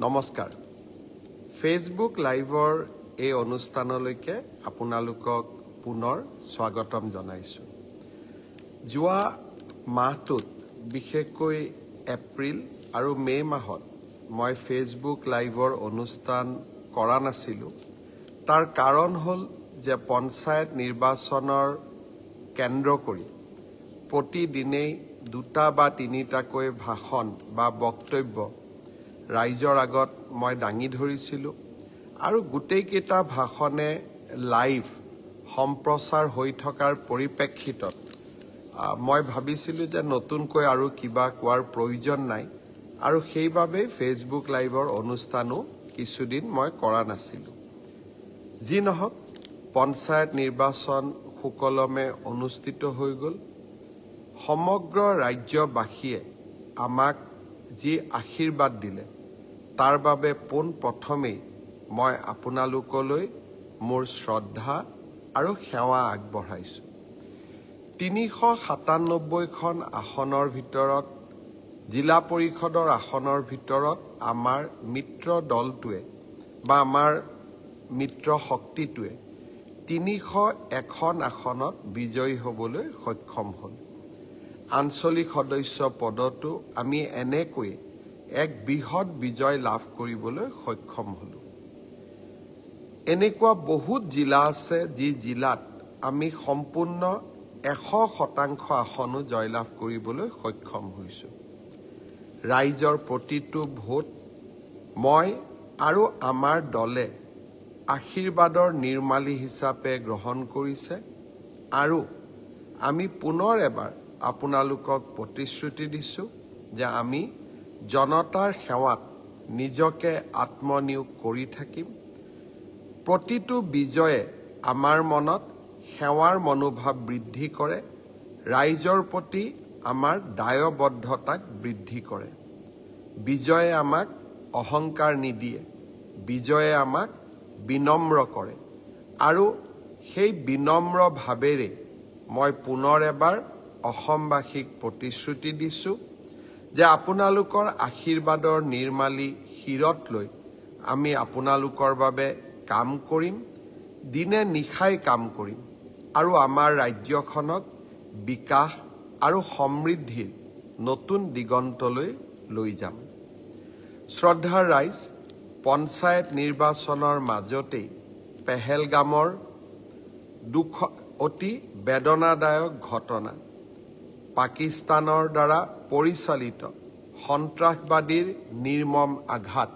নমস্কাৰ ফেচবুক লাইভৰ এই অনুষ্ঠানলৈকে আপোনালোকক পুনৰ স্বাগতম জনাইছো যোৱা মাহটোত বিশেষকৈ এপ্ৰিল আৰু মে মাহত মই ফেচবুক লাইভৰ অনুষ্ঠান কৰা নাছিলো তাৰ কাৰণ হ'ল যে পঞ্চায়ত নিৰ্বাচনৰ কেন্দ্ৰ কৰি প্ৰতিদিনেই দুটা বা তিনিটাকৈ ভাষণ বা বক্তব্য ৰাইজৰ আগত মই দাঙি ধৰিছিলো আৰু গোটেইকেইটা ভাষণে লাইভ সম্প্ৰচাৰ হৈ থকাৰ পৰিপ্ৰেক্ষিতত মই ভাবিছিলো যে নতুনকৈ আৰু কিবা কোৱাৰ প্ৰয়োজন নাই আৰু সেইভাবে ফেচবুক লাইভৰ অনুষ্ঠানো কিছুদিন মই কৰা নাছিলো যি নহওক পঞ্চায়ত নিৰ্বাচন সুকলমে অনুষ্ঠিত হৈ গ'ল সমগ্ৰ ৰাজ্যবাসীয়ে আমাক যি আশীৰ্বাদ দিলে তাৰ বাবে পোন প্ৰথমে মই আপোনালোকলৈ মোৰ শ্ৰদ্ধা আৰু সেৱা আগবঢ়াইছো 397খন আসনৰ ভিতৰত জিলা পৰিষদৰ আসনৰ ভিতৰত আমাৰ মিত্ৰ দলটোৱে বা আমাৰ মিত্ৰ শক্তিটোৱে 301খন আসনত বিজয়ী হ'বলৈ সক্ষম হ'ল আঞ্চলিক সদস্য পদটো আমি এনেকৈ এক বৃহৎ বিজয় লাভ কৰিবলৈ সক্ষম হলো এনেকুৱা বহুত জিলা আছে যি জিলাত আমি সম্পূৰ্ণ 100% আসনো জয়লাভ কৰিবলৈ সক্ষম হৈছো ৰাইজৰ প্ৰতিটো ভোট মই আৰু আমাৰ দলে আশীৰ্বাদৰ নিৰ্মালী হিচাপে গ্ৰহণ কৰিছে আৰু আমি পুনৰ এবাৰ আপোনালোকক প্ৰতিশ্ৰুতি দিছো যে আমি জনতাৰ সেৱাত নিজকে আত্মনিয়োগ কৰি থাকিম প্ৰতিটো বিজয়ে আমাৰ মনত সেৱাৰ মনোভাৱ বৃদ্ধি কৰে ৰাইজৰ প্ৰতি আমাৰ দায়বদ্ধতাক বৃদ্ধি কৰে বিজয়ে আমাক অহংকাৰ নিদিয়ে বিজয়ে আমাক বিনম্ৰ কৰে আৰু সেই বিনম্ৰ ভাৱেৰে মই পুনৰ এবাৰ অসমবাসীক প্ৰতিশ্ৰুতি দিছো যে আপোনালোকৰ আশীৰ্বাদৰ নিৰ্মালী শিৰত লৈ আমি আপোনালোকৰ বাবে কাম কৰিম দিনে নিশাই কাম কৰিম আৰু আমাৰ ৰাজ্যখনক বিকাশ আৰু সমৃদ্ধিৰ নতুন দিগন্তলৈ লৈ যাম শ্ৰদ্ধাৰ ৰাইজ পঞ্চায়ত নিৰ্বাচনৰ মাজতেই পেহেলগামৰ অতি বেদনাদায়ক ঘটনা পাকিস্তানৰ দ্বাৰা পৰিচালিত সন্ত্ৰাসবাদীৰ নিৰ্মম আঘাত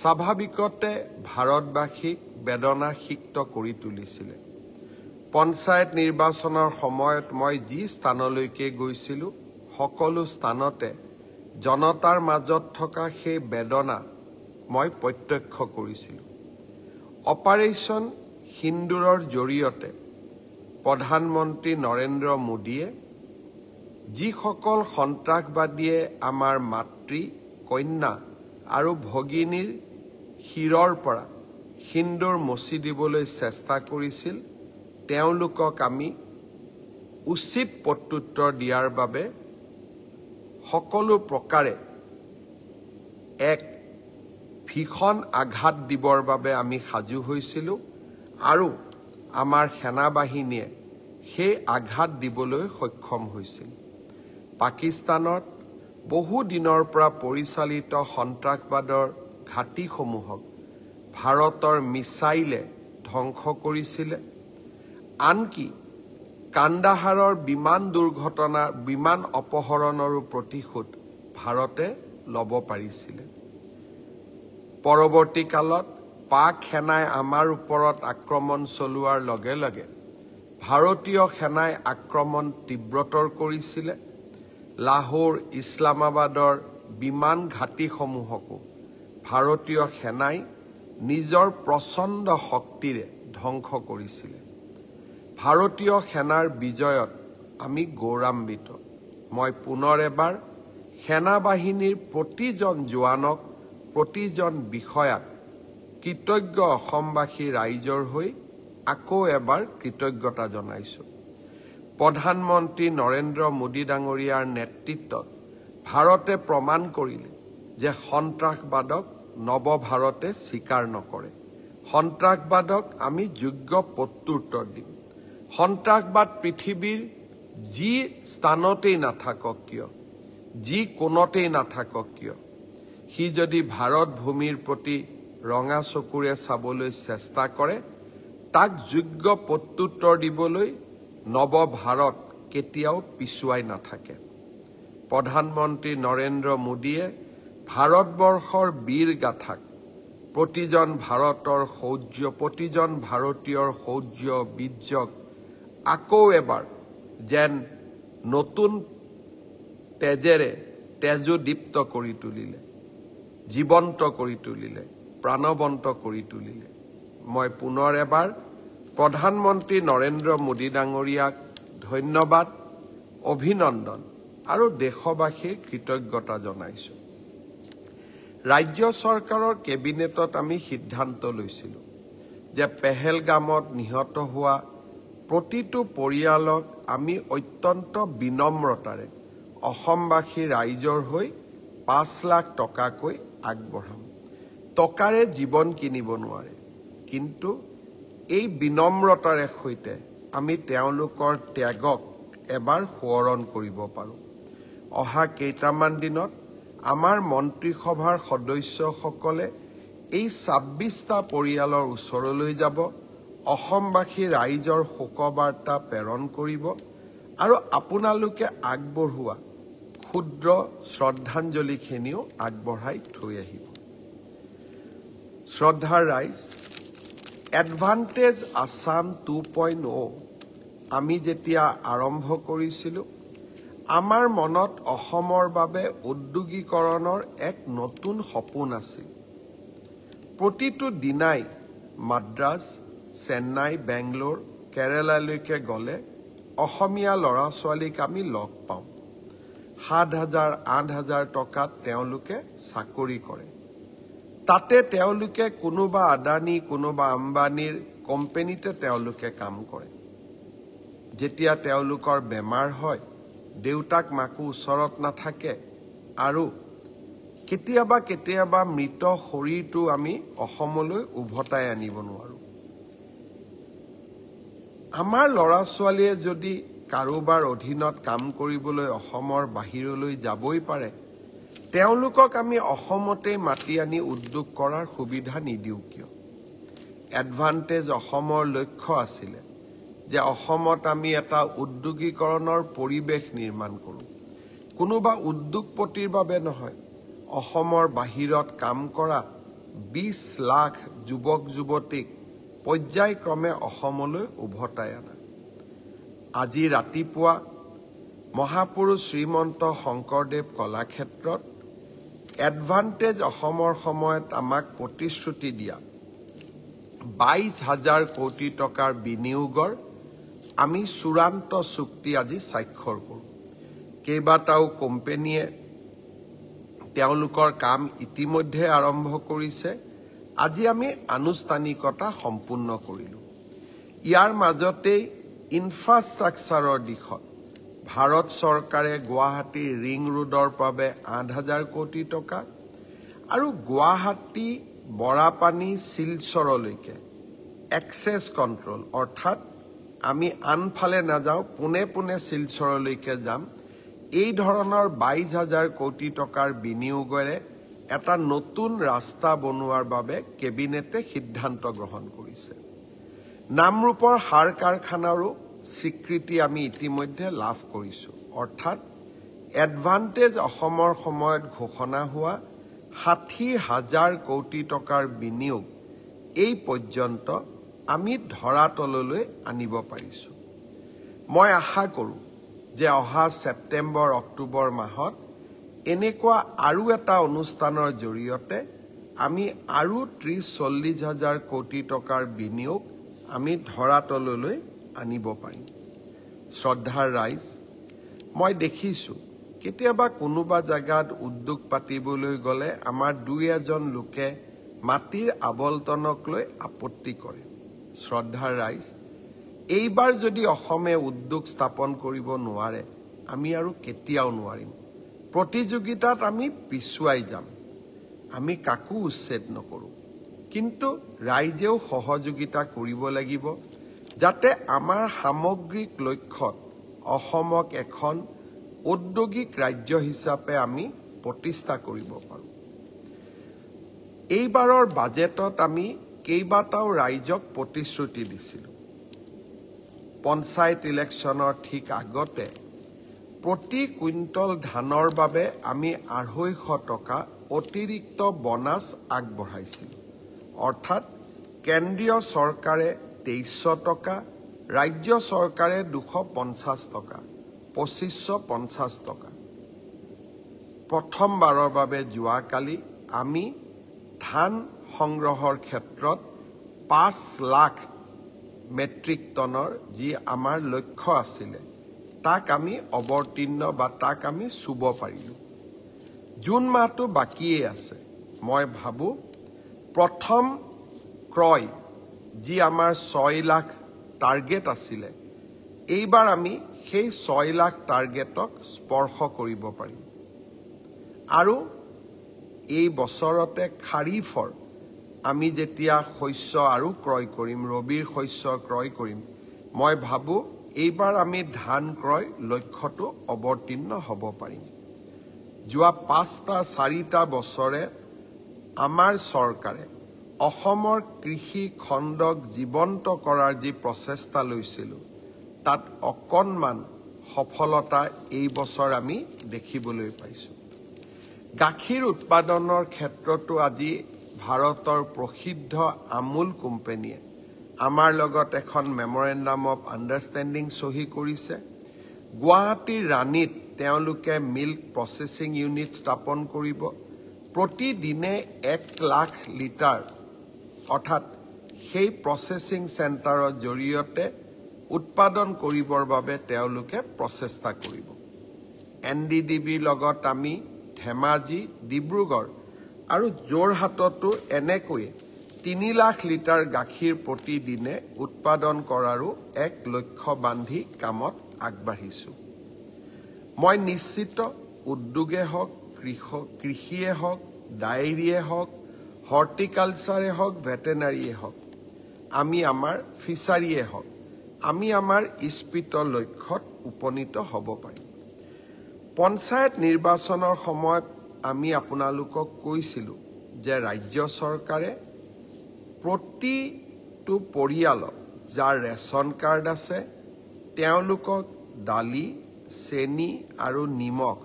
স্বাভাৱিকতে ভাৰতবাসীক বেদনাসিক্ত কৰি তুলিছিলে পঞ্চায়ত নিৰ্বাচনৰ সময়ত মই যি স্থানলৈকে গৈছিলো সকলো স্থানতে জনতাৰ মাজত থকা সেই বেদনা মই প্ৰত্যক্ষ কৰিছিলো অপাৰেশ্যন সিন্দুৰৰ জৰিয়তে প্ৰধানমন্ত্ৰী নৰেন্দ্ৰ মোদীয়ে যিসকল সন্ত্ৰাসবাদীয়ে আমাৰ মাতৃ কন্যা আৰু ভগিনীৰ শিৰৰ পৰা সিন্দুৰ মচি দিবলৈ চেষ্টা কৰিছিল তেওঁলোকক আমি উচিত প্ৰত্যুত্তৰ দিয়াৰ বাবে সকলো প্ৰকাৰে এক ভীষণ আঘাত দিবৰ বাবে আমি সাজু হৈছিলো আৰু আমাৰ সেনাবাহিনীয়ে সেই আঘাত দিবলৈ সক্ষম হৈছিল পাকিস্তানত বহু দিনৰ পৰা পৰিচালিত সন্ত্ৰাসবাদৰ ঘাটিসমূহক ভাৰতৰ মিছাইলে ধ্বংস কৰিছিল আনকি কান্দাহাৰৰ বিমান অপহৰণৰো প্ৰতিশোধ ভাৰতে ল'ব পাৰিছিল পৰৱৰ্তী কালত পাক সেনাই আমাৰ ওপৰত আক্ৰমণ চলোৱাৰ লগে লগে ভাৰতীয় সেনাই আক্ৰমণ তীব্ৰতৰ কৰিছিল লাহোৰ ইছলামাবাদৰ বিমান ঘাটিসমূহকো ভাৰতীয় সেনাই নিজৰ প্ৰচণ্ড শক্তিৰে ধ্বংস কৰিছিল ভাৰতীয় সেনাৰ বিজয়ত আমি গৌৰৱান্বিত মই পুনৰ এবাৰ সেনাবাহিনীৰ প্ৰতিজন জোৱানক প্ৰতিজন বিষয়াক কৃতজ্ঞ অসমবাসী ৰাইজৰ হৈ আকৌ এবাৰ কৃতজ্ঞতা জনাইছো প্ৰধানমন্ত্ৰী নৰেন্দ্ৰ মোদী ডাঙৰীয়াৰ নেতৃত্বত ভাৰতে প্ৰমাণ কৰিলে যে সন্ত্ৰাসবাদক নৱভাৰতে স্বীকাৰ নকৰে। সন্ত্ৰাসবাদক আমি যোগ্য প্ৰত্যুত্তৰ দিম। সন্ত্ৰাসবাদ পৃথিৱীৰ যি স্থানতেই নাথাকক কিয়, যি কোণতেই নাথাকক কিয়, সি যদি ভাৰত ভূমিৰ প্ৰতি ৰঙা চকুৰে চাবলৈ চেষ্টা কৰে, তাক যোগ্য প্ৰত্যুত্তৰ দিবলৈ নৱভাৰত কেতিয়াও পিছুৱাই নাথাকে। প্ৰধানমন্ত্ৰী নৰেন্দ্ৰ মোদীয়ে ভাৰতবৰ্ষৰ বীৰ গাথাক, প্ৰতিজন ভাৰতৰ শৌৰ্য, প্ৰতিজন ভাৰতীয়ৰ শৌৰ্য বীৰ্যক আকৌ এবাৰ যেন নতুন তেজেৰে তেজোদীপ্ত কৰি তুলিলে, জীৱন্ত কৰি তুলিলে, প্ৰাণৱন্ত কৰি তুলিলে। মই পুনৰ এবাৰ প্ৰধানমন্ত্ৰী নৰেন্দ্ৰ মোদী ডাঙৰীয়াক ধন্যবাদ, অভিনন্দন আৰু দেশবাসীৰ কৃতজ্ঞতা জনাইছোঁ। ৰাজ্য চৰকাৰৰ কেবিনেটত আমি সিদ্ধান্ত লৈছিলোঁ যে পেহেলগামত নিহত হোৱা প্ৰতিটো পৰিয়ালক আমি অত্যন্ত বিনম্ৰতাৰে অসমবাসী ৰাইজৰ হৈ 5 লাখ টকাকৈ আগবঢ়াম। টকাৰে জীৱন কিনিব নোৱাৰে, কিন্তু এই বিনম্ৰতাৰে সৈতে আমি তেওঁলোকৰ ত্যাগক এবাৰ সোঁৱৰণ কৰিব পাৰোঁ। অহা কেইটামান দিনত আমাৰ মন্ত্ৰীসভাৰ সদস্যসকলে এই 26টা পৰিয়ালৰ ওচৰলৈ যাব, অসমবাসী ৰাইজৰ শোকবাৰ্তা প্ৰেৰণ কৰিব আৰু আপোনালোকে আগবঢ়োৱা ক্ষুদ্ৰ শ্ৰদ্ধাঞ্জলিখিনিও আগবঢ়াই থৈ আহিব। শ্ৰদ্ধাৰ ৰাইজ, এডভান্টেজ আছাম 2.0 আমি যেতিয়া আৰম্ভ কৰিছিলোঁ, আমাৰ মনত অসমৰ বাবে উদ্যোগীকৰণৰ এক নতুন সপোন আছিল। প্ৰতিটো দিনাই মাদ্ৰাজ, চেন্নাই, বেংগলোৰ, কেৰালালৈকে গ'লে অসমীয়া ল'ৰা ছোৱালীক আমি লগ পাওঁ। 7,000, 8,000 টকাত তেওঁলোকে চাকৰি কৰে। তাতে তেওঁলোকে কোনোবা আদানী, কোনোবা আম্বানীৰ কোম্পানীতে তেওঁলোকে কাম কৰে। যেতিয়া তেওঁলোকৰ বেমাৰ হয়, দেউতাক মাকো ওচৰত নাথাকে আৰু কেতিয়াবা মৃত শৰীৰটো আমি অসমলৈ উভতাই আনিব নোৱাৰোঁ। আমাৰ ল'ৰা ছোৱালীয়ে যদি কাৰোবাৰ অধীনত কাম কৰিবলৈ অসমৰ বাহিৰলৈ যাবই পাৰে, তেওঁলোকক আমি অসমতেই মাতি আনি উদ্যোগ কৰাৰ সুবিধা নিদিওঁ কিয়? এডভান্টেজ অসমৰ লক্ষ্য আছিলে যে অসমত আমি এটা উদ্যোগীকৰণৰ পৰিৱেশ নিৰ্মাণ কৰোঁ। কোনোবা উদ্যোগপতিৰ বাবে নহয়, অসমৰ বাহিৰত কাম কৰা 20 লাখ যুৱক যুৱতীক পৰ্যায়ক্ৰমে অসমলৈ উভতাই আনা। আজি ৰাতিপুৱা মহাপুৰুষ শ্ৰীমন্ত শংকৰদেৱ কলাক্ষেত্ৰত এডভান্টেজ অসমৰ সময়ত আমাক প্ৰতিশ্ৰুতি দিয়া 22,000 কোটি টকাৰ বিনিয়োগৰ আমি চূড়ান্ত চুক্তি আজি স্বাক্ষৰ কৰোঁ। কেইবাটাও কোম্পানীয়ে তেওঁলোকৰ কাম ইতিমধ্যে আৰম্ভ কৰিছে। আজি আমি আনুষ্ঠানিকতা সম্পূৰ্ণ কৰিলোঁ। ইয়াৰ মাজতেই ইনফ্ৰাষ্ট্ৰাকচাৰৰ দিশত ভাৰত চৰকাৰে গুৱাহাটীৰ ৰিং ৰোডৰ বাবে 8,000 কোটি টকা আৰু গুৱাহাটী বৰাপানী শিলচৰলৈকে এক্সেছ কণ্ট্ৰল, অৰ্থাৎ আমি আনফালে নাযাওঁ, পোনে পোনে শিলচৰলৈকে যাম, এই ধৰণৰ 22,000 কোটি টকাৰ বিনিয়োগেৰে এটা নতুন ৰাস্তা বনোৱাৰ বাবে কেবিনেটে সিদ্ধান্ত গ্ৰহণ কৰিছে। নামৰূপৰ সাৰ কাৰখানাৰো স্বীকৃতি আমি ইতিমধ্যে লাভ কৰিছোঁ। অৰ্থাৎ এডভান্টেজ অসমৰ সময়ত ঘোষণা হোৱা 60,000 কোটি টকাৰ বিনিয়োগ এই পৰ্যন্ত আমি ধৰাতললৈ আনিব পাৰিছোঁ। মই আশা কৰোঁ যে অহা ছেপ্টেম্বৰ অক্টোবৰ মাহত এনেকুৱা আৰু এটা অনুষ্ঠানৰ জৰিয়তে আমি আৰু 30-40,000 কোটি টকাৰ বিনিয়োগ আমি ধৰাতললৈ আনিব পাৰিম। শ্ৰদ্ধাৰ ৰাইজ, মই দেখিছোঁ কেতিয়াবা কোনোবা জাগাত উদ্যোগ পাতিবলৈ গ'লে আমাৰ 2-এজন লোকে মাটিৰ আবলটনক লৈ আপত্তি কৰে। শ্ৰদ্ধাৰ ৰাইজ, এইবাৰ যদি অসমে উদ্যোগ স্থাপন কৰিব নোৱাৰে, আমি আৰু কেতিয়াও নোৱাৰিম। প্ৰতিযোগিতাত আমি পিছুৱাই যাম। আমি কাকো উচ্ছেদ নকৰোঁ, কিন্তু ৰাইজেও সহযোগিতা কৰিব লাগিব যাতে আমাৰ সামগ্ৰিক লক্ষ্যত অসমক এখন ঔদ্যোগিক ৰাজ্য হিচাপে আমি প্ৰতিষ্ঠা কৰিব পাৰোঁ। এইবাৰৰ বাজেটত আমি কেইবাটাও ৰাইজক প্ৰতিশ্ৰুতি দিছিলোঁ। পঞ্চায়ত ইলেকশ্যনৰ ঠিক আগতে প্ৰতি কুইণ্টল ধানৰ বাবে আমি 250 টকা অতিৰিক্ত বনাছ আগবঢ়াইছিলোঁ। অৰ্থাৎ কেন্দ্ৰীয় চৰকাৰে 2300 টকা, ৰাজ্য চৰকাৰে 250 টকা, 2550 টকা। প্ৰথমবাৰৰ বাবে যোৱাকালি আমি ধান সংগ্ৰহৰ ক্ষেত্ৰত 5 লাখ মেট্ৰিক টনৰ যি আমাৰ লক্ষ্য আছিলে তাক আমি অৱতীৰ্ণ বা তাক আমি চুব পাৰিলোঁ। জুন মাহটো বাকিয়ে আছে। মই ভাবোঁ প্ৰথম ক্ৰয় যি আমাৰ 6 লাখ টাৰ্গেট আছিলে, এইবাৰ আমি সেই 6 লাখ টাৰ্গেটক স্পৰ্শ কৰিব পাৰিম। আৰু এই বছৰতে খাৰিফৰ আমি যেতিয়া শস্য আৰু ক্ৰয় কৰিম, ৰবিৰ শস্য ক্ৰয় কৰিম, মই ভাবোঁ এইবাৰ আমি ধান ক্ৰয় লক্ষ্যটো অৱতীৰ্ণ হ'ব পাৰিম। যোৱা 4টা বছৰে আমাৰ চৰকাৰে অসমৰ কৃষি খণ্ডক জীৱন্ত কৰাৰ যি প্ৰচেষ্টা লৈছিলোঁ তাত অকণমান সফলতা এই বছৰ আমি দেখিবলৈ পাইছোঁ। গাখীৰ উৎপাদনৰ ক্ষেত্ৰতো আজি ভাৰতৰ প্ৰসিদ্ধ আমুল কোম্পানীয়ে আমাৰ লগত এখন মেমৰেণ্ডাম অফ আণ্ডাৰষ্টেণ্ডিং চহী কৰিছে। গুৱাহাটীৰ ৰাণীত তেওঁলোকে মিল্ক প্ৰচেছিং ইউনিট স্থাপন কৰিব। প্ৰতিদিনে 1 লাখ লিটাৰ অৰ্থাৎ সেই প্ৰচেছিং চেণ্টাৰৰ জৰিয়তে উৎপাদন কৰিবৰ বাবে তেওঁলোকে প্ৰচেষ্টা কৰিব। NDDBৰ লগত আমি ধেমাজি, ডিব্ৰুগড় আৰু যোৰহাটতো এনেকৈয়ে 3 লাখ লিটাৰ গাখীৰ প্ৰতিদিনে উৎপাদন কৰাৰো এক লক্ষ্য বান্ধি কামত আগবাঢ়িছোঁ। মই নিশ্চিত উদ্যোগে হওক, কৃষিয়ে হওক, ডায়েৰীয়ে হওক, হৰ্টিকালচাৰে হওক, ভেটেনাৰীয়ে হওক, আমি আমাৰ ফিচাৰীয়ে হওক, আমি আমাৰ ইস্পিত লক্ষ্যত উপনীত হ'ব পাৰিম। পঞ্চায়ত নিৰ্বাচনৰ সময়ত আমি আপোনালোকক কৈছিলোঁ যে ৰাজ্য চৰকাৰে প্ৰতিটো পৰিয়ালক যাৰ ৰেচন কাৰ্ড আছে তেওঁলোকক দালি, চেনি আৰু নিমখ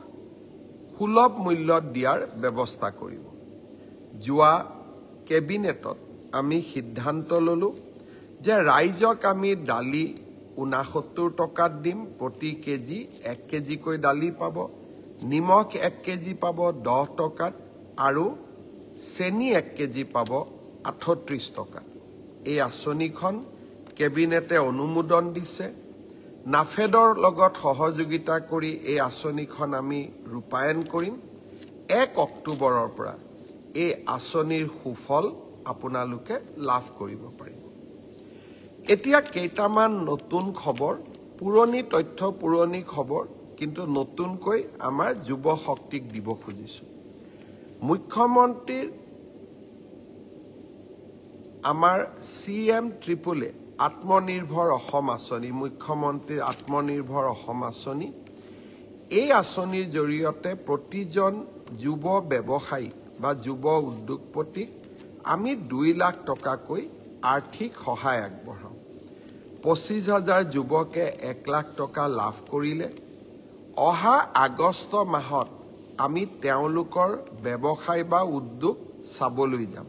সুলভ মূল্যত দিয়াৰ ব্যৱস্থা কৰিব। যোৱা কেবিনেটত আমি সিদ্ধান্ত ল'লোঁ যে ৰাইজক আমি দালি 69 টকাত দিম, প্ৰতি কেজি 1 কেজিকৈ দালি পাব, নিমখ 1 কেজি পাব 10 টকাত আৰু চেনি 1 কেজি পাব 38 টকাত। এই আঁচনিখন কেবিনেটে অনুমোদন দিছে। নাফেডৰ লগত সহযোগিতা কৰি এই আঁচনিখন আমি ৰূপায়ণ কৰিম। 1 অক্টোবৰৰ পৰা এই আঁচনিৰ সুফল আপোনালোকে লাভ কৰিব পাৰিব। এতিয়া কেইটামান নতুন খবৰ, পুৰণি তথ্য, পুৰণি খবৰ, কিন্তু নতুনকৈ আমাৰ যুৱ শক্তিক দিব খুজিছোঁ। মুখ্যমন্ত্ৰীৰ আমাৰ CM ট্ৰিপলে আত্মনিৰ্ভৰ অসম আঁচনি, মুখ্যমন্ত্ৰীৰ আত্মনিৰ্ভৰ অসম আঁচনি, এই আঁচনিৰ জৰিয়তে প্ৰতিজন যুৱ ব্যৱসায়ী বা যুৱ উদ্যোগপতিক আমি 2 লাখ টকাকৈ আৰ্থিক সহায় আগবঢ়াওঁ। 25,000 যুৱকে 1 লাখ টকা লাভ কৰিলে। অহা আগষ্ট মাহত আমি তেওঁলোকৰ ব্যৱসায় বা উদ্যোগ চাবলৈ যাম।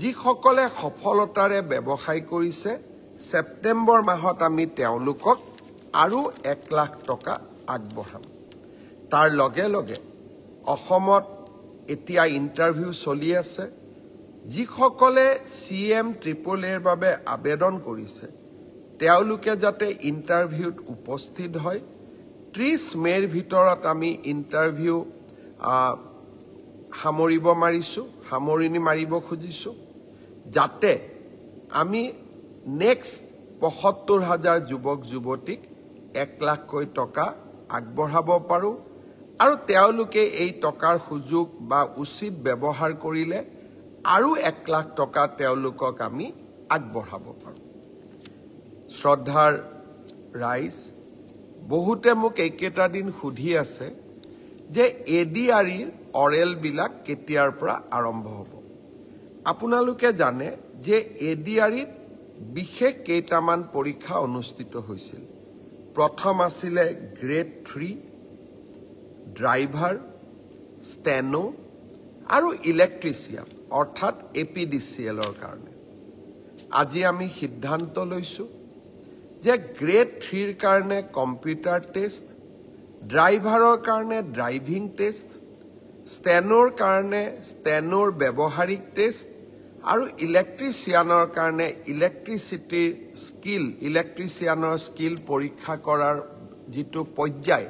যিসকলে সফলতাৰে ব্যৱসায় কৰিছে, ছেপ্টেম্বৰ মাহত আমি তেওঁলোকক আৰু 1 লাখ টকা আগবঢ়াম। তাৰ লগে লগে অসমত এতিয়া ইণ্টাৰভিউ চলি আছে। যিসকলে CM ট্ৰিপলেৰ বাবে আবেদন কৰিছে তেওঁলোকে যাতে ইণ্টাৰভিউত উপস্থিত হয়। 30 মে'ৰ ভিতৰত আমি ইণ্টাৰভিউ সামৰণি মাৰিব খুজিছোঁ, যাতে আমি নেক্সট 75,000 যুৱক যুৱতীক 1 লাখকৈ টকা আগবঢ়াব পাৰোঁ আৰু তেওঁলোকে এই টকাৰ সুযোগ বা উচিত ব্যৱহাৰ কৰিলে আৰু 1 লাখ টকা তেওঁলোকক আমি আগবঢ়াব পাৰোঁ। শ্ৰদ্ধাৰ ৰাইজ, বহুতে মোক এইকেইটা দিন সুধি আছে যে ADREৰ অৰেলবিলাক কেতিয়াৰ পৰা আৰম্ভ হ'ব। আপোনালোকে জানে যে ADREত বিশেষ কেইটামান পৰীক্ষা অনুষ্ঠিত হৈছিল। প্ৰথম আছিলে গ্ৰেড 3 ড্ৰাইভাৰ, ষ্টেনো আৰু ইলেক্ট্ৰিচিয়ান অৰ্থাৎ APDCLৰ কাৰণে। আজি আমি সিদ্ধান্ত লৈছোঁ যে গ্ৰেড 3ৰ কাৰণে কম্পিউটাৰ টেষ্ট, ড্ৰাইভাৰৰ কাৰণে ড্ৰাইভিং টেষ্ট, ষ্টেনোৰ কাৰণে ষ্টেনোৰ ব্যৱহাৰিক টেষ্ট আৰু ইলেক্ট্ৰিচিয়ানৰ কাৰণে ইলেক্ট্ৰিচিয়ানৰ স্কিল পৰীক্ষা কৰাৰ যিটো পৰ্যায়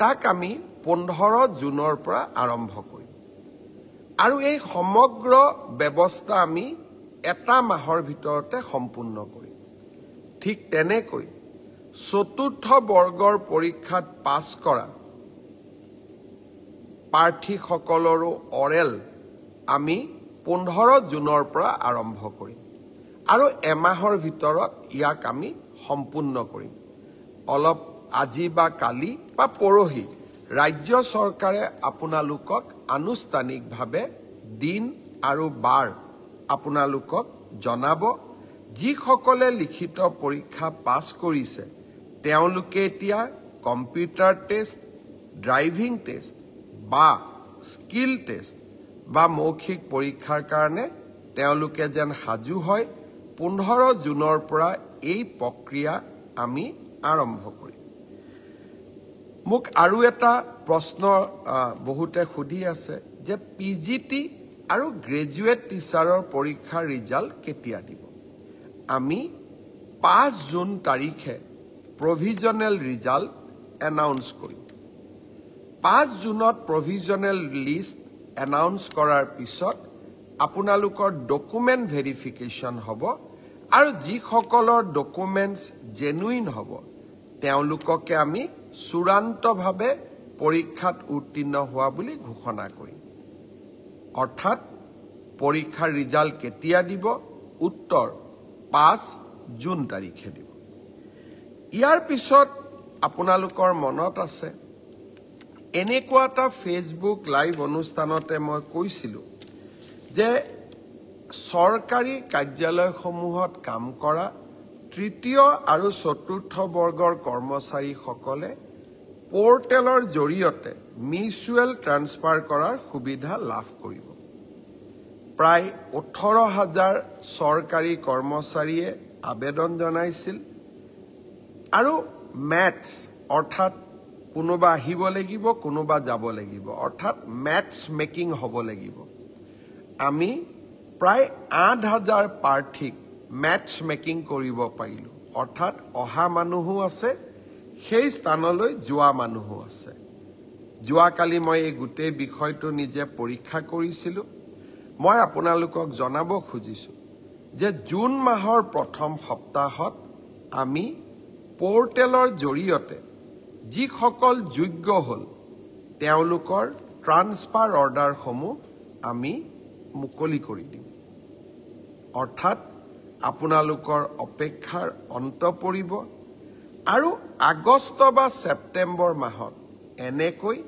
তাক আমি 15 জুনৰ পৰা আৰম্ভ কৰিম। আৰু এই সমগ্ৰ ব্যৱস্থা আমি 1 মাহৰ ভিতৰতে সম্পূৰ্ণ কৰিম। ঠিক তেনেকৈ 4ৰ্থ বৰ্গৰ পৰীক্ষাত পাছ কৰা প্ৰাৰ্থীসকলৰো অৰেল আমি 15 জুনৰ পৰা আৰম্ভ কৰিম আৰু 1 মাহৰ ভিতৰত ইয়াক আমি সম্পূৰ্ণ কৰিম। অলপ আজি বা কালি বা পৰহি ৰাজ্য চৰকাৰে আপোনালোকক আনুষ্ঠানিকভাৱে দিন আৰু বাৰ আপোনালোকক জনাব। যিসকলে লিখিত পৰীক্ষা পাছ কৰিছে তেওঁলোকে এতিয়া কম্পিউটাৰ টেষ্ট, ড্ৰাইভিং টেষ্ট বা স্কিল টেষ্ট বা মৌখিক পৰীক্ষাৰ কাৰণে তেওঁলোকে যেন সাজু হয়। 15 জুনৰ পৰা এই প্ৰক্ৰিয়া আমি আৰম্ভ কৰিম। মোক আৰু এটা প্ৰশ্ন বহুতে সুধি আছে যে PGT আৰু গ্ৰেজুৱেট টিচাৰৰ পৰীক্ষাৰ ৰিজাল্ট কেতিয়া দিব? আমি 5 জুন তাৰিখে প্ৰভিজনেল ৰিজাল্ট এনাউন্স কৰিম। 5 জুনত প্ৰভিজনেল লিষ্ট এনাউন্স কৰাৰ পিছত আপোনালোকৰ ডকুমেণ্ট ভেৰিফিকেশ্যন হ'ব আৰু যিসকলৰ ডকুমেণ্টছ জেনুইন হ'ব তেওঁলোককে আমি চূড়ান্তভাৱে পৰীক্ষাত উত্তীৰ্ণ হোৱা বুলি ঘোষণা কৰিম। অৰ্থাৎ পৰীক্ষাৰ ৰিজাল্ট কেতিয়া দিব? উত্তৰ 5 জুন তাৰিখে দিব। ইয়াৰ পিছত আপোনালোকৰ মনত আছে এনেকুৱা এটা ফেচবুক লাইভ অনুষ্ঠানতে মই কৈছিলোঁ যে চৰকাৰী কাৰ্যালয়সমূহত কাম কৰা 3য় আৰু 4ৰ্থ বৰ্গৰ কৰ্মচাৰীসকলে পৰ্টেলৰ জৰিয়তে মিউচুৱেল ট্ৰান্সফাৰ কৰাৰ সুবিধা লাভ কৰিব। প্ৰায় 18,000 চৰকাৰী কৰ্মচাৰীয়ে আবেদন জনাইছিল আৰু মেথছ অৰ্থাৎ কোনোবা আহিব লাগিব, কোনোবা যাব লাগিব, অৰ্থাৎ মেথছ মেকিং হ'ব লাগিব। আমি প্ৰায় 8,000 প্ৰাৰ্থীক মেথছ মেকিং কৰিব পাৰিলোঁ। অৰ্থাৎ অহা মানুহো আছে, সেই স্থানলৈ যোৱা মানুহো আছে। যোৱাকালি মই এই গোটেই বিষয়টো নিজে পৰীক্ষা কৰিছিলোঁ। মই আপোনালোকক জনাব খুজিছোঁ যে জুন মাহৰ প্ৰথম সপ্তাহত আমি পৰ্টেলৰ জৰিয়তে যিসকল যোগ্য হ'ল তেওঁলোকৰ ট্ৰান্সফাৰ অৰ্ডাৰসমূহ আমি মুকলি কৰি দিম। অৰ্থাৎ আপোনালোকৰ অপেক্ষাৰ অন্ত পৰিব আৰু আগষ্ট বা ছেপ্টেম্বৰ মাহত এনেকৈ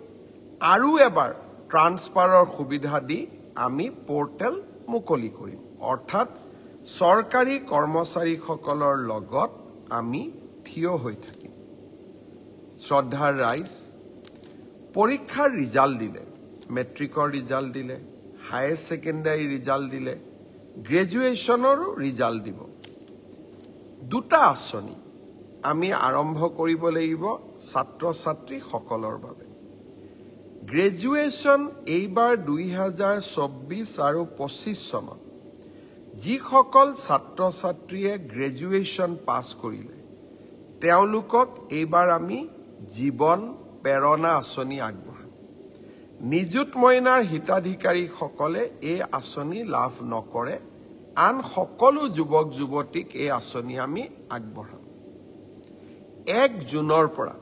আৰু এবাৰ ট্ৰান্সফাৰৰ সুবিধা দি আমি পৰ্টেল মুকলি কৰিম। অৰ্থাৎ চৰকাৰী কৰ্মচাৰীসকলৰ লগত আমি থিয় হৈ থাকিম। শ্ৰদ্ধাৰ ৰাইজ, পৰীক্ষাৰ ৰিজাল্ট দিলে, মেট্ৰিকৰ ৰিজাল্ট দিলে, হায়াৰ ছেকেণ্ডাৰী ৰিজাল্ট দিলে, গ্ৰেজুৱেশ্যনৰো ৰিজাল্ট দিব। 2টা আঁচনি আমি আৰম্ভ কৰিব লাগিব ছাত্ৰ ছাত্ৰীসকলৰ বাবে। গ্ৰেজুৱেশ্যন এইবাৰ 2024 আৰু 25 চনত যিসকল ছাত্ৰ ছাত্ৰীয়ে গ্ৰেজুৱেশ্যন পাছ কৰিলে তেওঁলোকক এইবাৰ আমি জীৱন প্ৰেৰণা আঁচনি আগবঢ়াম। নিযুত মইনাৰ হিতাধিকাৰীসকলে এই আঁচনি লাভ নকৰে, আন সকলো যুৱক যুৱতীক এই আঁচনি আমি আগবঢ়াম। 1 জুনৰ পৰা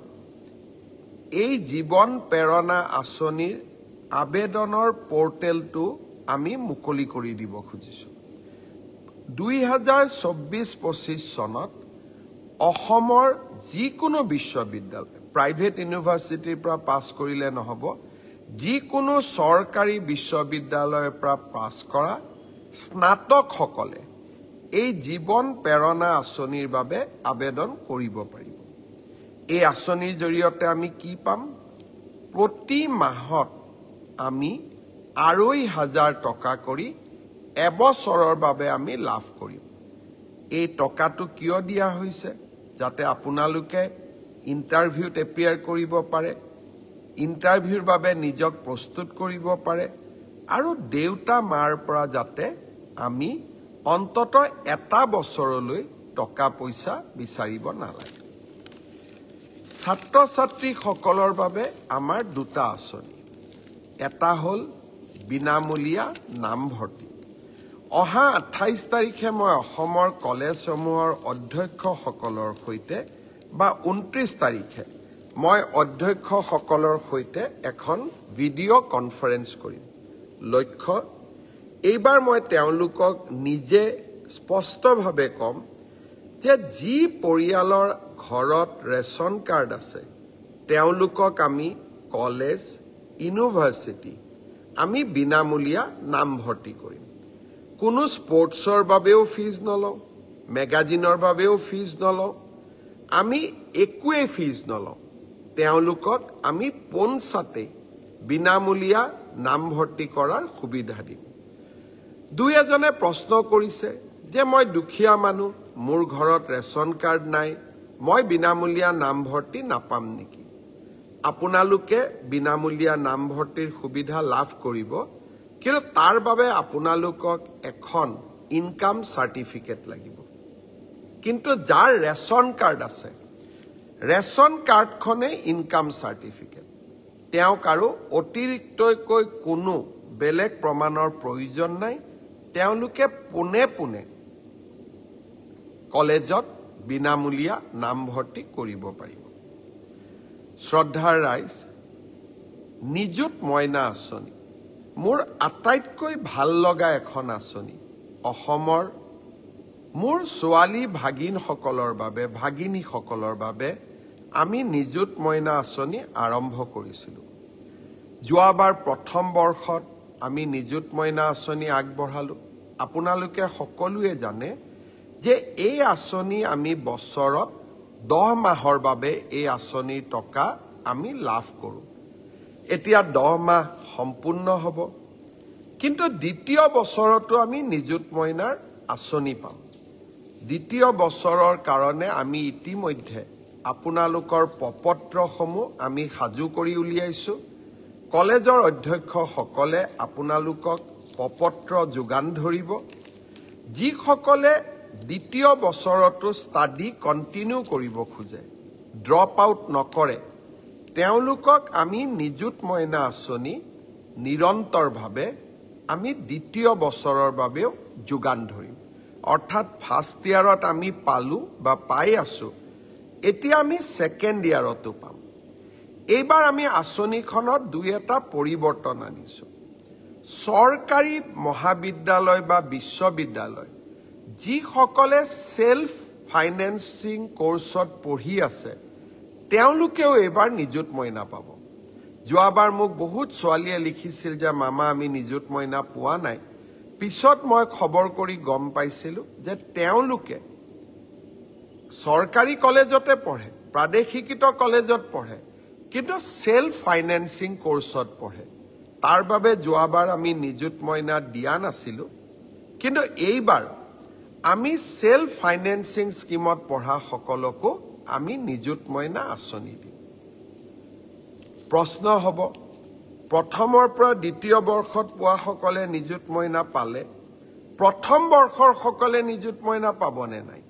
এই জীৱন প্ৰেৰণা আঁচনিৰ আবেদনৰ পৰ্টেলটো আমি মুকলি কৰি দিব খুজিছোঁ 2024-25 চনত অসমৰ যিকোনো বিশ্ববিদ্যালয় প্ৰাইভেট ইউনিভাৰ্চিটিৰ পৰা পাছ কৰিলে নহ'ব যিকোনো চৰকাৰী বিশ্ববিদ্যালয়ৰ পৰা পাছ কৰা স্নাতকসকলে এই জীৱন প্ৰেৰণা আঁচনিৰ বাবে আবেদন কৰিব পাৰিব এই আঁচনিৰ জৰিয়তে আমি কি পাম প্ৰতি মাহত আমি 2,500 টকা কৰি এবছৰৰ বাবে আমি লাভ কৰিম এই টকাটো কিয় দিয়া হৈছে যাতে আপোনালোকে ইন্টাৰভিউত এপিয়াৰ কৰিব পাৰে ইন্টাৰভিউৰ বাবে নিজক প্ৰস্তুত কৰিব পাৰে আৰু দেউতা মাৰ পৰা যাতে আমি অন্ততঃ এটা বছৰলৈ টকা পইচা বিচাৰিব নালাগে ছাত্ৰ ছাত্ৰীসকলৰ বাবে আমাৰ দুটা আঁচনি এটা হ'ল বিনামূলীয়া নামভৰ্তি অহা 28 তাৰিখে মই অসমৰ কলেজসমূহৰ অধ্যক্ষসকলৰ সৈতে বা 29 তাৰিখে মই অধ্যক্ষসকলৰ সৈতে এখন ভিডিঅ' কনফাৰেন্স কৰিম লক্ষ্য এইবাৰ মই তেওঁলোকক নিজে স্পষ্টভাৱে কম যে যি পৰিয়ালৰ ঘৰত ৰেচন কাৰ্ড আছে তেওঁলোকক আমি কলেজ ইউনিভাৰ্চিটি আমি বিনামূলীয়া নামভৰ্তি কৰিম কোনো স্পৰ্টছৰ বাবেও ফিজ নলওঁ মেগাজিনৰ বাবেও ফিজ নলওঁ আমি একোৱে ফিজ নলওঁ তেওঁলোকক আমি পোনছাতে বিনামূলীয়া নামভৰ্তি কৰাৰ সুবিধা দিম দুই এজনে প্ৰশ্ন কৰিছে যে মই দুখীয়া মানুহ মোৰ ঘৰত ৰেচন কাৰ্ড নাই মই বিনামূলীয়া নামভৰ্তি নাপাম নেকি আপোনালোকে বিনামূলীয়া নামভৰ্তিৰ সুবিধা লাভ কৰিব কিন্তু তাৰ বাবে আপোনালোকক এখন ইনকাম সাৰ্টিফিকেট লাগিব কিন্তু যাৰ ৰেচন কাৰ্ড আছে ৰেচন কাৰ্ডখনে ইনকাম সাৰ্টিফিকেট তেওঁক আৰু অতিৰিক্তকৈ কোনো বেলেগ প্ৰমাণৰ প্ৰয়োজন নাই তেওঁলোকে পোনে পোনে কলেজত বিনামূলীয়া নামভৰ্তি কৰিব পাৰিব শ্ৰদ্ধাৰ ৰাইজ নিযুত মইনা আঁচনি মোৰ আটাইতকৈ ভাল লগা এখন আঁচনি অসমৰ মোৰ ছোৱালী ভাগিনসকলৰ বাবে ভাগিনীসকলৰ বাবে আমি নিযুত মইনা আঁচনি আৰম্ভ কৰিছিলোঁ যোৱাবাৰ প্ৰথম বৰ্ষত আমি নিযুত মইনা আঁচনি আগবঢ়ালোঁ আপোনালোকে সকলোৱে জানে যে এই আঁচনি আমি বছৰত 10 মাহৰ বাবে এই আঁচনিৰ টকা আমি লাভ কৰোঁ এতিয়া 10 মাহ সম্পূৰ্ণ হ'ব কিন্তু দ্বিতীয় বছৰতো আমি নিযুত মইনাৰ আঁচনি পাম দ্বিতীয় বছৰৰ কাৰণে আমি ইতিমধ্যে আপোনালোকৰ প্ৰপত্ৰসমূহ আমি সাজু কৰি উলিয়াইছো কলেজৰ অধ্যক্ষসকলে আপোনালোকক প্ৰপত্ৰ যোগান ধৰিব যিসকলে দ্বিতীয় বছৰতো ষ্টাডি কন্টিনিউ কৰিব খোজে ড্ৰপ আউট নকৰে তেওঁলোকক আমি নিযুত মইনা আঁচনি নিৰন্তৰভাৱে আমি দ্বিতীয় বছৰৰ বাবেও যোগান ধৰিম অৰ্থাৎ ফাৰ্ষ্ট ইয়াৰত আমি পালো বা পাই আছো এতিয়া আমি সেকেন্ড ইয়াৰতো পাম এইবাৰ আমি আঁচনিখনত দুই এটা পৰিৱৰ্তন আনিছো চৰকাৰী মহাবিদ্যালয় বা বিশ্ববিদ্যালয় যিসকলে সেলফ ফাইনেন্সিং কোৰ্সত পঢ়ি আছে তেওঁলোকেও এইবাৰ নিযুত মইনা পাব যোৱাবাৰ মোক বহুত ছোৱালীয়ে লিখিছিল যে মামা আমি নিযুত মইনা পোৱা নাই পিছত মই খবৰ কৰি গম পাইছিলো যে তেওঁলোকে চৰকাৰী কলেজতে পঢ়ে প্ৰাদেশিকিত কলেজত পঢ়ে কিন্তু সেলফ ফাইনেন্সিং কোৰ্সত পঢ়ে তাৰ বাবে যোৱাবাৰ আমি নিযুত মইনা দিয়া নাছিলো কিন্তু এইবাৰ আমি সেলফ ফাইনেন্সিং স্কিমত পঢ়া সকলকো আমি নিযুত মইনা আঁচনি দিম প্ৰশ্ন হ'ব প্ৰথমৰ পৰা দ্বিতীয় বৰ্ষত পোৱা সকলে নিযুত মইনা পালে প্ৰথম বৰ্ষৰ সকলে নিযুত মইনা পাবনে নাই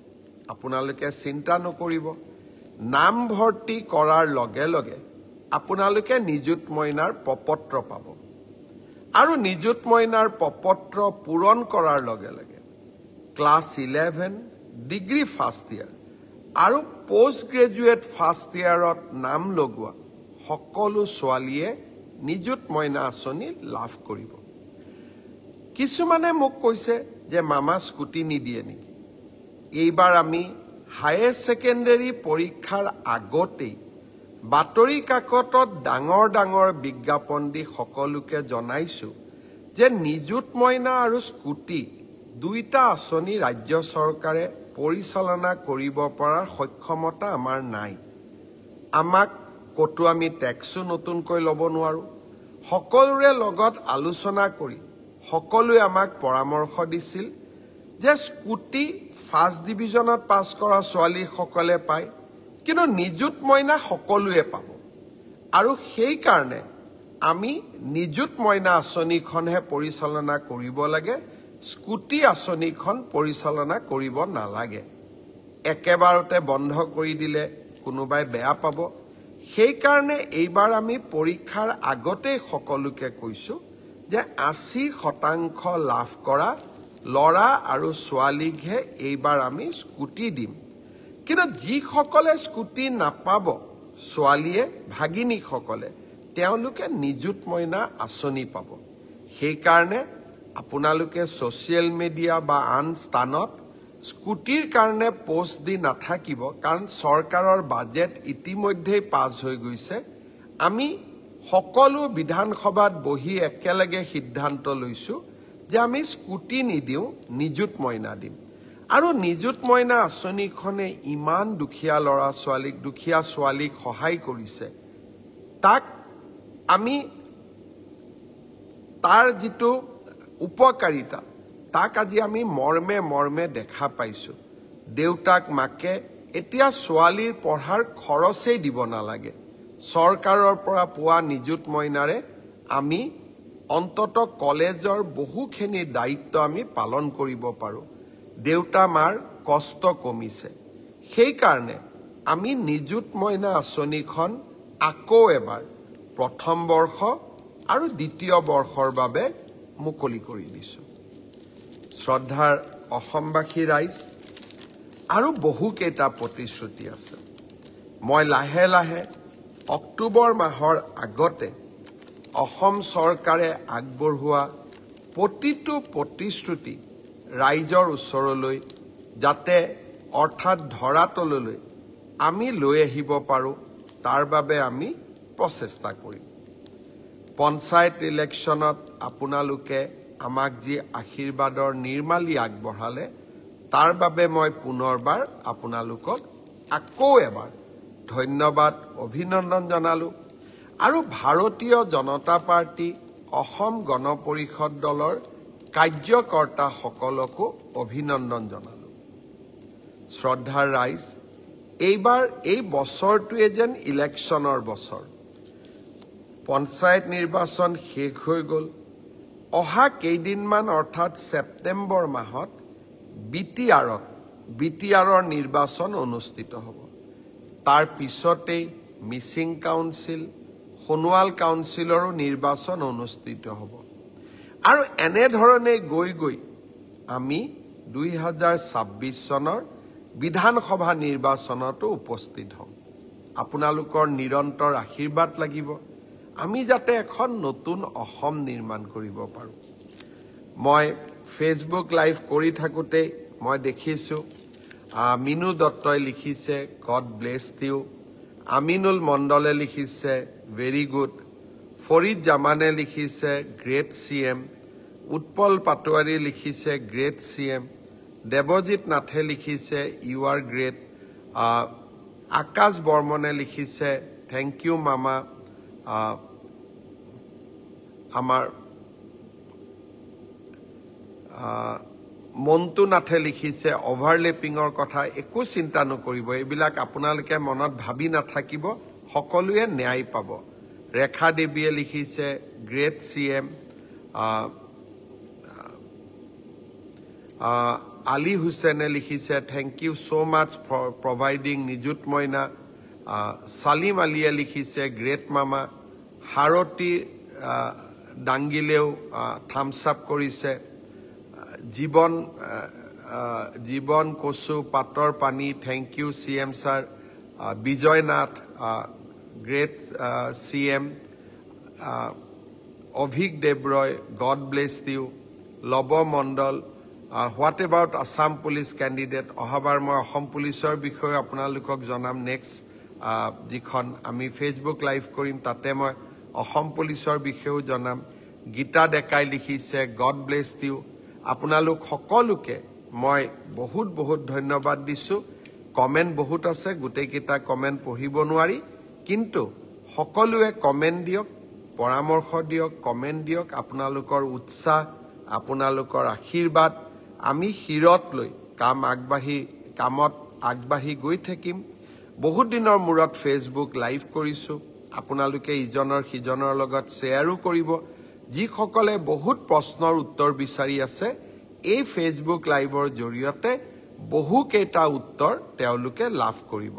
আপোনালোকে চিন্তা নকৰিব নামভৰ্তি কৰাৰ লগে লগে আপোনালোকে নিযুত মইনাৰ প্ৰপত্ৰ পাব আৰু নিযুত মইনাৰ প্ৰপত্ৰ পূৰণ কৰাৰ লগে লগে ক্লাছ 11 ডিগ্ৰী ফাৰ্ষ্ট ইয়াৰ আৰু পোষ্ট গ্ৰেজুৱেট ফাৰ্ষ্ট ইয়াৰত নাম লগোৱা সকলো ছোৱালীয়ে নিযুত মইনা আঁচনি লাভ কৰিব। কিছুমানে মোক কৈছে যে মামা স্কুটি নিদিয়ে নেকি? এইবাৰ আমি হায়াৰ ছেকেণ্ডাৰী পৰীক্ষাৰ আগতেই বাতৰি কাকতত ডাঙৰ ডাঙৰ বিজ্ঞাপন দি সকলোকে জনাইছো যে নিযুত মইনা আৰু স্কুটি দুইটা আঁচনি ৰাজ্য চৰকাৰে পৰিচালনা কৰিব পৰাৰ সক্ষমতা আমাৰ নাই। আমাক কতো আমি টেক্সো নতুনকৈ ল'ব নোৱাৰো। সকলোৰে লগত আলোচনা কৰি সকলোৱে আমাক পৰামৰ্শ দিছিল যে স্কুটি ফাৰ্ষ্ট ডিভিজনত পাছ কৰা ছোৱালীসকলে পায়, কিন্তু নিযুত মইনা সকলোৱে পাব। আৰু সেইকাৰণে আমি নিযুত মইনা আঁচনিখনহে পৰিচালনা কৰিব লাগে, স্কুটি আঁচনিখন পৰিচালনা কৰিব নালাগে। একেবাৰতে বন্ধ কৰি দিলে কোনোবাই বেয়া পাব। সেইকাৰণে এইবাৰ আমি পৰীক্ষাৰ আগতেই সকলোকে কৈছো যে 80% লাভ কৰা ল'ৰা আৰু ছোৱালীকহে এইবাৰ আমি স্কুটি দিম। কিন্তু যিসকলে স্কুটি নাপাব ছোৱালীয়ে ভাগিনীসকলে তেওঁলোকে নিযুত মইনা আঁচনি পাব। সেইকাৰণে আপোনালোকে ছ'চিয়েল মিডিয়া বা আন স্থানত স্কুটিৰ কাৰণে পোষ্ট দি নাথাকিব, কাৰণ চৰকাৰৰ বাজেট ইতিমধ্যেই পাছ হৈ গৈছে। আমি সকলো বিধানসভাত বহি একেলগে সিদ্ধান্ত লৈছো যে আমি স্কুটি নিদিওঁ, নিযুত মইনা দিম। আৰু নিযুত মইনা আঁচনিখনে ইমান দুখীয়া ল'ৰা ছোৱালীক, দুখীয়া ছোৱালীক সহায় কৰিছে, তাক আমি তাৰ যিটো উপকাৰিতা তাক আজি আমি মৰ্মে মৰ্মে দেখা পাইছো। দেউতাক মাকে এতিয়া ছোৱালীৰ পঢ়াৰ খৰচেই দিব নালাগে। চৰকাৰৰ পৰা পোৱা নিযুত মইনাৰে আমি অন্তত কলেজৰ বহুখিনি দায়িত্ব আমি পালন কৰিব পাৰোঁ। দেউতা মাৰ কষ্ট কমিছে। সেইকাৰণে আমি নিযুত মইনা আঁচনিখন আকৌ এবাৰ প্ৰথম বৰ্ষ আৰু দ্বিতীয় বৰ্ষৰ বাবে মুকলি কৰি দিছোঁ। শ্ৰদ্ধাৰ অসমবাসী ৰাইজ, আৰু বহুকেইটা প্ৰতিশ্ৰুতি আছে। মই লাহে লাহে অক্টোবৰ মাহৰ আগতে অসম চৰকাৰে আগবঢ়োৱা প্ৰতিটো প্ৰতিশ্ৰুতি ৰাইজৰ ওচৰলৈ যাতে অৰ্থাৎ ধৰাতললৈ আমি লৈ আহিব পাৰোঁ, তাৰ বাবে আমি প্ৰচেষ্টা কৰিম। পঞ্চায়ত ইলেকশ্যনত আপোনালোকে আমাক যি আশীৰ্বাদৰ নিৰ্মালী আগবঢ়ালে, তাৰ বাবে মই পুনৰবাৰ আপোনালোকক আকৌ এবাৰ ধন্যবাদ, অভিনন্দন জনালোঁ। আৰু ভাৰতীয় জনতা পাৰ্টি অসম গণ পৰিষদ দলৰ কাৰ্যকৰ্তাসকলকো অভিনন্দন জনালোঁ। শ্ৰদ্ধাৰ ৰাইজ, এইবাৰ এই বছৰটোৱে যেন ইলেকশ্যনৰ বছৰ। পঞ্চায়ত নিৰ্বাচন শেষ হৈ গ'ল। অহা কেইদিনমান অৰ্থাৎ ছেপ্টেম্বৰ মাহত বিটিআৰৰ নিৰ্বাচন অনুষ্ঠিত হ'ব। তাৰ পিছতেই মিচিং কাউন্সিল, সোণোৱাল কাউন্সিলৰো নিৰ্বাচন অনুষ্ঠিত হ'ব। আৰু এনেধৰণে গৈ গৈ আমি 2026 চনৰ বিধানসভা নিৰ্বাচনতো উপস্থিত হ'ম। আপোনালোকৰ নিৰন্তৰ আশীৰ্বাদ লাগিব, আমি যাতে এখন নতুন অসম নিৰ্মাণ কৰিব পাৰোঁ। মই ফেচবুক লাইভ কৰি থাকোঁতেই মই দেখিছোঁ মিনু দত্তই লিখিছে গড ব্লেছ ইউ, আমিনুল মণ্ডলে লিখিছে ভেৰি গুড, ফৰিদ জামানে লিখিছে গ্ৰেট CM, উৎপল পাটোৱাৰী লিখিছে গ্ৰেট CM, দেৱজিৎ নাথে লিখিছে ইউ আৰ গ্ৰেট, আকাশ বৰ্মনে লিখিছে থেংক ইউ মামা, আমাৰ মন্টু নাথে লিখিছে অভাৰলেপিঙৰ কথা একো চিন্তা নকৰিব, এইবিলাক আপোনালোকে মনত ভাবি নাথাকিব, সকলোৱে ন্যায় পাব। ৰেখা দেৱীয়ে লিখিছে গ্ৰেট CM, আলী হুছেইনে লিখিছে thank you so' much for providing Nijut Moina, Salim আলীয়ে লিখিছে গ্ৰেট মামা, হাৰতী ডাংগিলেও থামছ আপ কৰিছে, জীৱন কচু পাতৰ পানী thank U CM sir, Vijay Nath great CM, Ovik Debroy, God bless you, Lobo Mondal, what about Assam police candidate? Ohabar moi Assam policeor bishoye apnalokok janam next jikhon ami Facebook live korim tate moi Assam policeor bishoye janam. Gita Dekai likhise, God bless you. Apnalok সকলোকে মই বহুত ধন্যবাদ দিছো। Comment বহুত আছে, গোটেই কিটা comment পঢ়িব নোৱাৰি, কিন্তু সকলোৱে কমেন্ট দিয়ক, পৰামৰ্শ দিয়ক, কমেন্ট দিয়ক। আপোনালোকৰ উৎসাহ, আপোনালোকৰ আশীৰ্বাদ আমি হিৰত লৈ কামত আগবাঢ়ি গৈ থাকিম। বহুত দিনৰ মূৰত ফেচবুক লাইভ কৰিছো, আপোনালোকে ইজনৰ সিজনৰ লগত শ্বেয়াৰো কৰিব। যিসকলে বহুত প্ৰশ্নৰ উত্তৰ বিচাৰি আছে, এই ফেচবুক লাইভৰ জৰিয়তে বহু কেইটা উত্তৰ তেওঁলোকে লাভ কৰিব।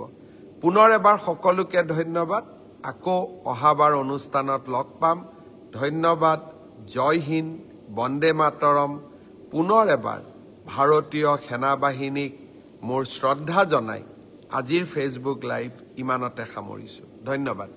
পুনৰ এবাৰ সকলোকে ধন্যবাদ। আকৌ অহাবাৰ অনুষ্ঠানত লগ পাম। ধন্যবাদ। জয় হিন্দ, বন্দে মাতৰম। পুনৰ এবাৰ ভাৰতীয় সেনাবাহিনীক মোৰ শ্ৰদ্ধা জনাই আজিৰ ফেচবুক লাইভ ইমানতে সামৰিছো। ধন্যবাদ।